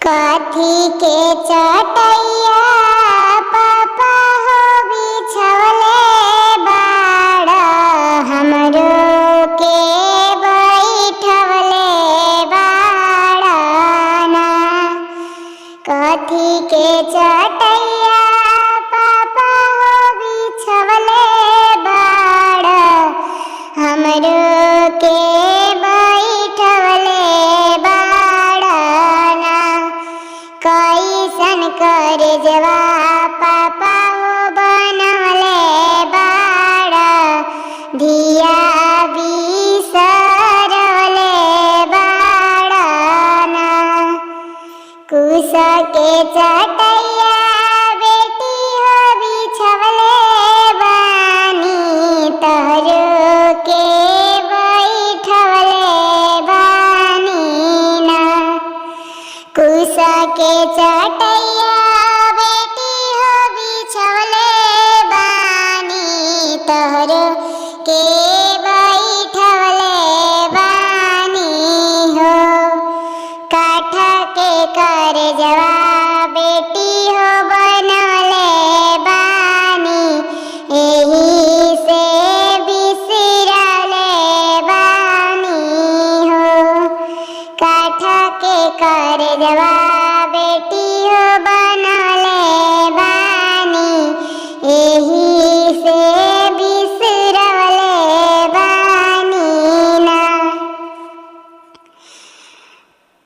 काठी के चटैया पापा हो बिछवले बाड़ा, हमरो के बैठवले बाड़ा ना। काठी के चटैया पापा हो बिछवले बाड़ा, हमरो के बैठवले बाड़ा ना। कैसन करजवा पापा हो बनवले बाड़ा, धिया बिसरवले बाड़ा ना। कुश के चटैया बेटी हो बिछवले बानी, तहरो के बैठवले बानी ना। कुश के चटैया बेटी हो बिछवले बानी, तहरो के बैठवले बानी हो। काठ के करजवा बेटी हो बनवले बानी, एही से बिसरले बानी हो। काठ के करजवा बेटी हो बनवले बानी, एही से बिसरले बानी ना।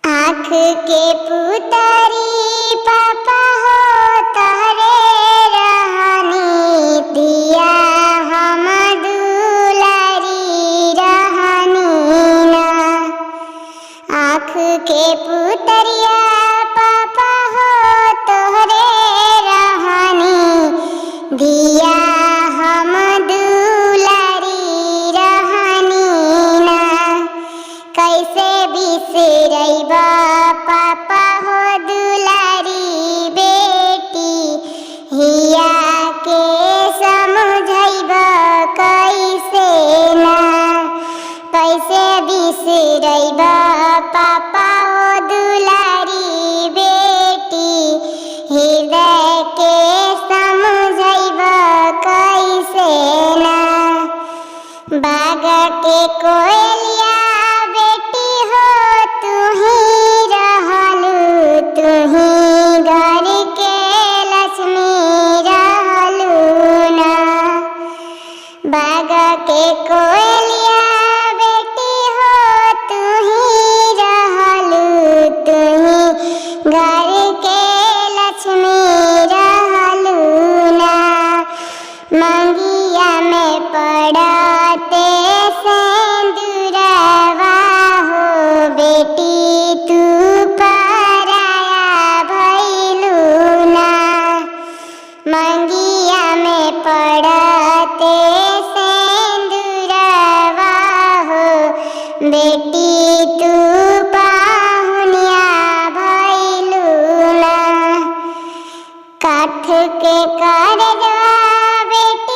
आँख के पुतरी पापा हो तहरे रहनी, दिया हम दुलारी रहनी ना। आँख के पुतरिया पापा हो तोहरे रहनी, दिया हम दुलारी रहनी ना। कैसे बिसरैबा पापा हो दुलारी बेटी, हिया के समझैबा कैसे ना। कैसे बिसरैबा पापा हो दुलारी बेटी, हृदय के समझैबा कैसे ना। बाग के कोयलिया बेटी हो तुही रहलू, तुही घर के लक्ष्मी रहलू ना। बाग के कोयलिया बेटी हो तुही रहलू, तुही घर के लक्ष्मी रहलू ना। मंगिया में पड़ते सिंदूरवा हो बेटी तू पराया भइलू ना। मंगिया में पड़ते सिंदूरवा हो बेटी तू पाहुनिया भइलू ना। काठ के करजवा बेटी